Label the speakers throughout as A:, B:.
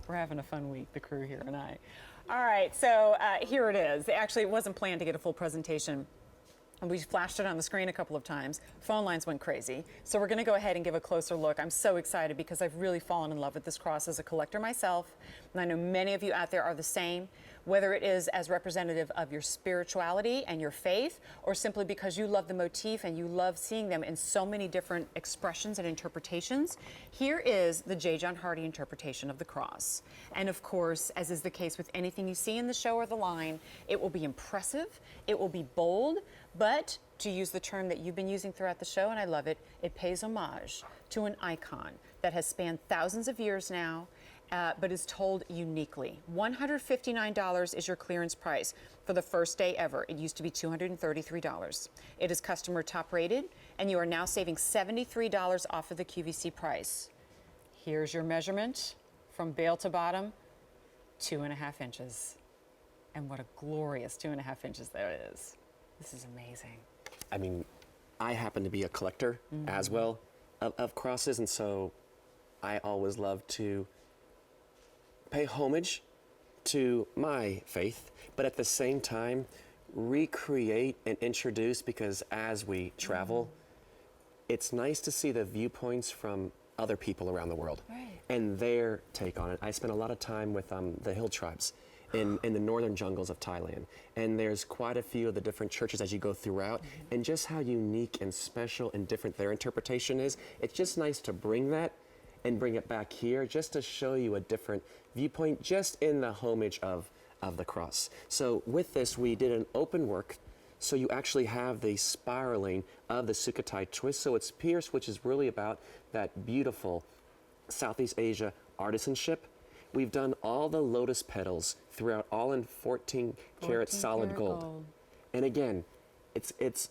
A: We're having a fun week, the crew here and I. All right, so here it is. Actually, it wasn't planned to get a full presentation. And we flashed it on the screen a couple of times. Phone lines went crazy. So we're going to go ahead and give a closer look. I'm so excited because I've really fallen in love with this cross as a collector myself. And I know many of you out there are the same, whether it is as representative of your spirituality and your faith, or simply because you love the motif and you love seeing them in so many different expressions and interpretations. Here is the J. John Hardy interpretation of the cross. And of course, as is the case with anything you see in the show or the line, it will be impressive, it will be bold, but to use the term that you've been using throughout the show, and I love it, it pays homage to an icon that has spanned thousands of years now, but is told uniquely. $159 is your clearance price for the first day ever. It used to be $233. It is customer top rated, and you are now saving $73 off of the QVC price. Here's your measurement from bail to bottom, 2.5 inches. And what a glorious 2.5 inches that is. This is amazing.
B: I mean, I happen to be a collector as well of crosses, and so I always love to pay homage to my faith, but at the same time, recreate and introduce, because as we travel, it's nice to see the viewpoints from other people around the world and their take on it. I spent a lot of time with the hill tribes in the northern jungles of Thailand. And there's quite a few of the different churches as you go throughout, and just how unique and special and different their interpretation is. It's just nice to bring that and bring it back here just to show you a different viewpoint just in the homage of the cross. So with this, we did an open work, so you actually have the spiraling of the Sukhothai twist. So it's pierced, which is really about that beautiful Southeast Asia artisanship. We've done all the lotus petals throughout, all in 14 karat solid gold. And again, it's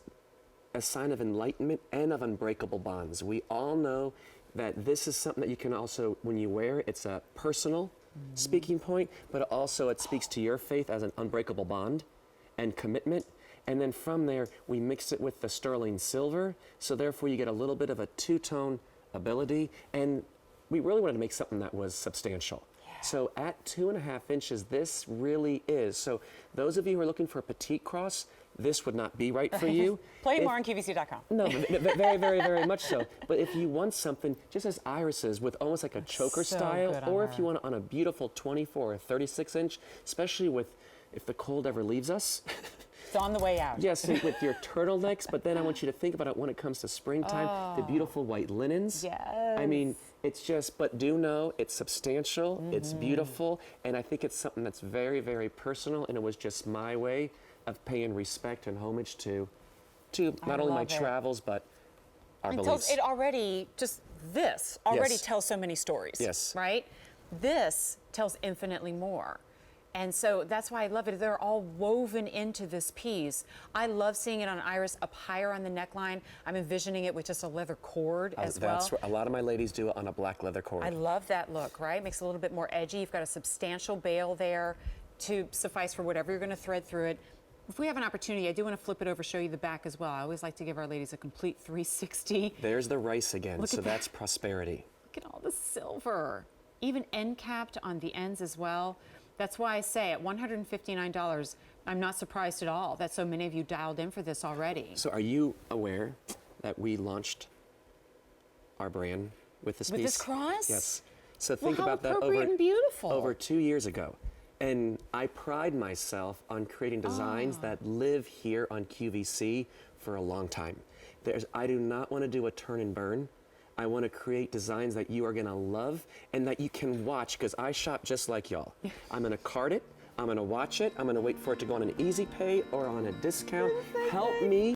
B: a sign of enlightenment and of unbreakable bonds. We all know that this is something that you can also, when you wear it, it's a personal speaking point, but also it speaks to your faith as an unbreakable bond and commitment. And then from there, we mix it with the sterling silver, so therefore you get a little bit of a two-tone ability, and we really wanted to make something that was substantial. So at 2.5 inches, this really is. So those of you who are looking for a petite cross, this would not be right for you.
A: Play more on QVC.com.
B: No, very, very, very much so. But if you want something just as irises with almost like a choker style, or if you want it on a beautiful 24 or 36 inch, especially with if the cold ever leaves us.
A: It's on the way out.
B: Yes, with your turtlenecks, but then I want you to think about it when it comes to springtime, the beautiful white linens.
A: Yes.
B: I mean, it's just, but do know it's substantial, it's beautiful, and I think it's something that's very, very personal, and it was just my way of paying respect and homage to not only my travels, but our beliefs.
A: It already, just this already tells so many stories.
B: Yes.
A: Right? This tells infinitely more. And so that's why I love it. They're all woven into this piece. I love seeing it on iris up higher on the neckline. I'm envisioning it with just a leather cord as well.
B: That's a lot of my ladies do it on a black leather cord.
A: I love that look, right? Makes it a little bit more edgy. You've got a substantial bail there to suffice for whatever you're going to thread through it. If we have an opportunity, I do want to flip it over, show you the back as well. I always like to give our ladies a complete 360.
B: There's the rice again, so that's prosperity.
A: Look at all the silver. Even end capped on the ends as well. That's why I say at $159, I'm not surprised at all that so many of you dialed in for this already.
B: So are you aware that we launched our brand with this piece?
A: With this cross?
B: Yes. So think about that
A: and beautiful.
B: over 2 years ago. And I pride myself on creating designs that live here on QVC for a long time. I do not want to do a turn and burn. I want to create designs that you are going to love and that you can watch, because I shop just like y'all. I'm going to cart it, I'm going to watch it, I'm going to wait for it to go on an easy pay or on a discount. Help me